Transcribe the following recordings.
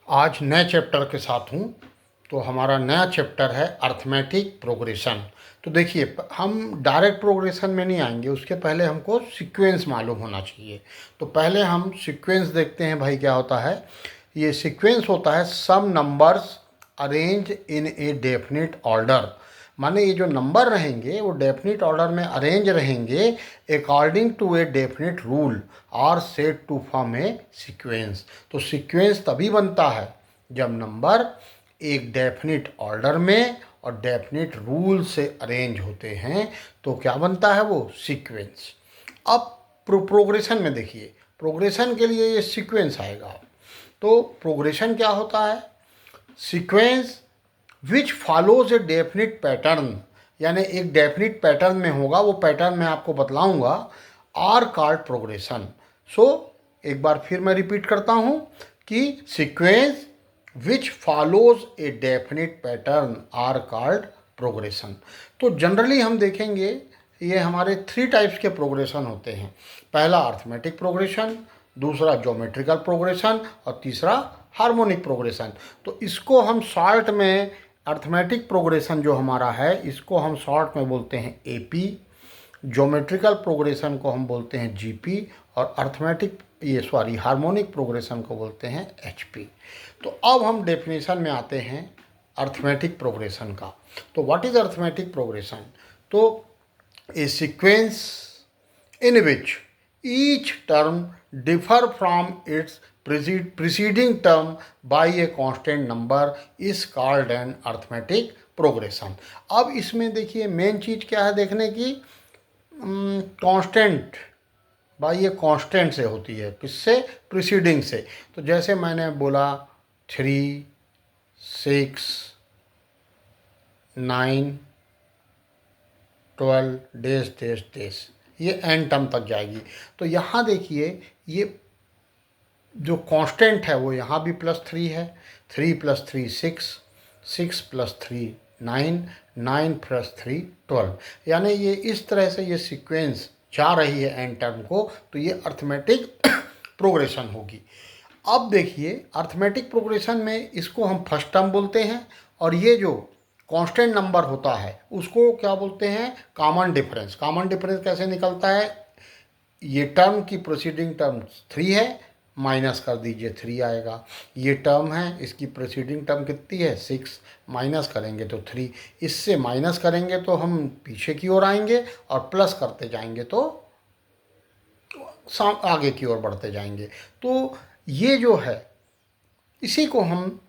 आज नए चैप्टर के साथ हूँ। तो हमारा नया चैप्टर है अर्थमेटिक प्रोग्रेशन। तो देखिए, हम डायरेक्ट प्रोग्रेशन में नहीं आएंगे, उसके पहले हमको सीक्वेंस मालूम होना चाहिए। तो पहले हम सीक्वेंस देखते हैं भाई, क्या होता है। ये सीक्वेंस होता है some numbers arrange in a definite order. माने ये जो नंबर रहेंगे वो डेफिनेट ऑर्डर में अरेंज रहेंगे according to a definite rule और set to form a sequence. तो सीक्वेंस तभी बनता है जब नंबर एक डेफिनेट ऑर्डर में और डेफिनेट रूल से अरेंज होते हैं, तो क्या बनता है वो सीक्वेंस। अब प्रोग्रेशन में देखिए, प्रोग्रेशन के लिए ये सीक्वेंस आएगा। तो प्रोग्रेशन क्या होता है, sequence which follows a definite pattern, यानी एक डेफिनिट पैटर्न में होगा, वो पैटर्न मैं आपको बतलाऊंगा, आर कॉल्ड प्रोग्रेशन। सो एक बार फिर मैं रिपीट करता हूँ कि sequence which follows a definite pattern are called progression. तो जनरली हम देखेंगे ये हमारे 3 टाइप्स के प्रोग्रेशन होते हैं। पहला अर्थमेटिक प्रोग्रेशन, दूसरा ज्योमेट्रिकल प्रोग्रेशन और तीसरा हार्मोनिक प्रोग्रेशन। तो इसको हम शॉर्ट में, अर्थमेटिक प्रोग्रेशन जो हमारा है इसको हम शॉर्ट में बोलते हैं एपी, ज्योमेट्रिकल प्रोग्रेशन को हम बोलते हैं जीपी और हार्मोनिक प्रोग्रेशन को बोलते हैं एचपी। तो अब हम डेफिनेशन में आते हैं अर्थमेटिक प्रोग्रेशन का। तो व्हाट इज अर्थमेटिक प्रोग्रेशन। तो ए sequence in which each term differ from its preceding term by a constant number is called an arithmetic progression। अब इसमें देखिए मेन चीज़ क्या है देखने की, कांस्टेंट बाई ए कांस्टेंट से होती है, किससे, प्रीसीडिंग से। तो जैसे मैंने बोला 3, 6, 9, 12 डेज डेज डेज, ये एन टर्म तक जाएगी। तो यहाँ देखिए ये जो कांस्टेंट है वो यहाँ भी +3 है, 3 + 3 6, 6 + 3 9, 9 + 3 12। यानी ये इस तरह से ये सीक्वेंस जा रही है एन टर्म को, तो ये अर्थमेटिक प्रोग्रेशन होगी। अब देखिए अर्थमेटिक प्रोग्रेशन में इसको हम फर्स्ट टर्म बोलते हैं, और ये जो कांस्टेंट नंबर होता है उसको क्या बोलते हैं, कॉमन डिफरेंस। कॉमन डिफरेंस कैसे निकलता है, ये टर्म की प्रोसीडिंग टर्म 3 है, माइनस कर दीजिए 3 आएगा। ये टर्म है, इसकी प्रोसीडिंग टर्म कितनी है 6, माइनस करेंगे तो 3। इससे माइनस करेंगे तो हम पीछे की ओर आएंगे और प्लस करते जाएंगे तो आगे की ओर बढ़ते जाएंगे। तो ये जो है इसी को हम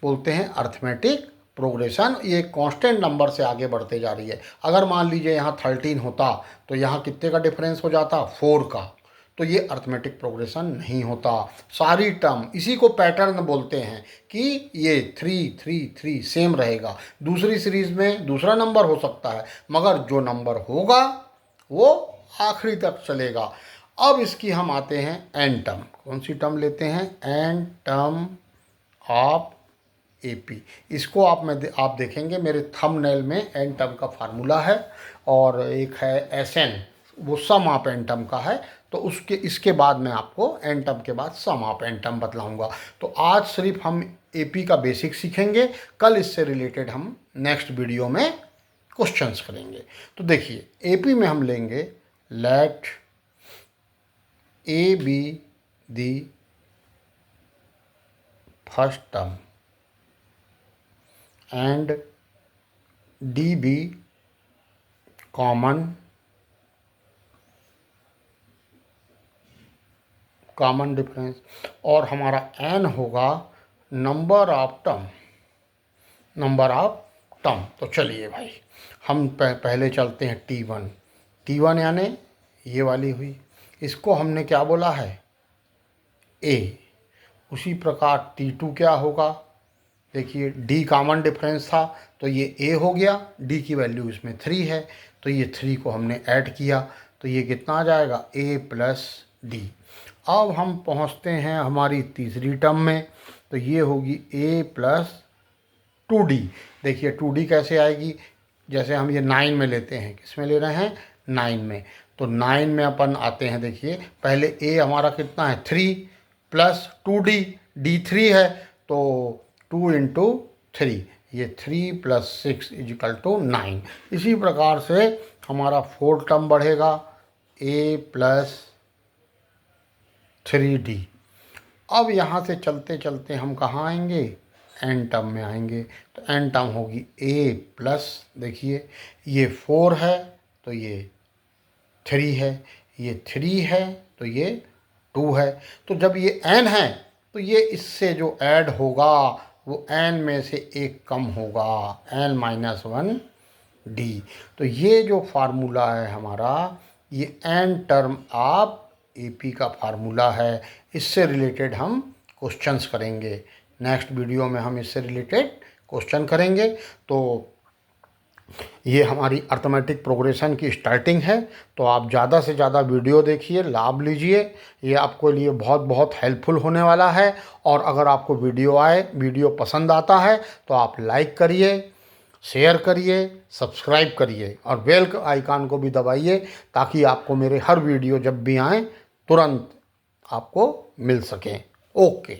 बोलते हैं अर्थमेटिक प्रोग्रेशन। ये कांस्टेंट नंबर से आगे बढ़ते जा रही है। अगर मान लीजिए यहाँ 13 होता तो यहाँ कितने का डिफरेंस हो जाता, 4 का। तो ये अर्थमेटिक प्रोग्रेशन नहीं होता। सारी टर्म, इसी को पैटर्न बोलते हैं कि ये 3 3 3 सेम रहेगा। दूसरी सीरीज में दूसरा नंबर हो सकता है, मगर जो नंबर होगा वो आखिरी तक चलेगा। अब इसकी हम आते हैं एन टर्म। कौन सी टर्म लेते हैं, एन टर्म ऑफ एपी। इसको आप देखेंगे मेरे थंबनेल में एन टर्म का फार्मूला है, और एक है एसएन, वो सम ऑफ एन टर्म का है। तो इसके बाद मैं आपको एन टर्म के बाद सम ऑफ एन टर्म बतलाऊंगा। तो आज सिर्फ हम एपी का बेसिक सीखेंगे, कल इससे रिलेटेड हम नेक्स्ट वीडियो में क्वेश्चंस करेंगे। तो देखिए एपी में हम लेंगे let a be the first term and DB common difference, और हमारा n होगा नंबर ऑफ टर्म। तो चलिए भाई हम पहले चलते हैं T1 यानी ये वाली हुई, इसको हमने क्या बोला है A। उसी प्रकार T2 क्या होगा, देखिए D कॉमन डिफरेंस था तो ये A हो गया, D की वैल्यू इसमें 3 है तो ये 3 को हमने ऐड किया तो ये कितना आ जाएगा A + D। अब हम पहुंचते हैं हमारी तीसरी टर्म में, तो ये होगी A + 2D। देखिए 2D कैसे आएगी, जैसे हम ये 9 में लेते हैं, किस में ले रहे हैं 9 में। तो 9 में अपन आते हैं, देखिए पहले A हमारा कितना है 3 + 2D, D 3 है तो 2 इंटू 3, ये 3 + 6 = 9। इसी प्रकार से हमारा 4 टर्म बढ़ेगा, a + 3d। अब यहाँ से चलते चलते हम कहाँ आएंगे, n टर्म में आएंगे। तो n टर्म होगी a प्लस, देखिए ये 4 है तो ये 3 है, ये 3 है तो ये 2 है। तो जब ये n है तो ये इससे जो ऐड होगा वो n में से एक कम होगा, n - 1 d। तो ये जो फार्मूला है हमारा, ये n टर्म ऑफ AP का फार्मूला है। इससे रिलेटेड हम क्वेश्चंस करेंगे। नेक्स्ट वीडियो में हम इससे रिलेटेड क्वेश्चन करेंगे। तो ये हमारी अर्थमेटिक प्रोग्रेशन की स्टार्टिंग है। तो आप ज़्यादा से ज़्यादा वीडियो देखिए, लाभ लीजिए, ये आपको लिए बहुत बहुत हेल्पफुल होने वाला है। और अगर आपको वीडियो पसंद आता है तो आप लाइक करिए, शेयर करिए, सब्सक्राइब करिए और बेल आइकन को भी दबाइए, ताकि आपको मेरे हर वीडियो जब भी आए तुरंत आपको मिल सकें। ओके।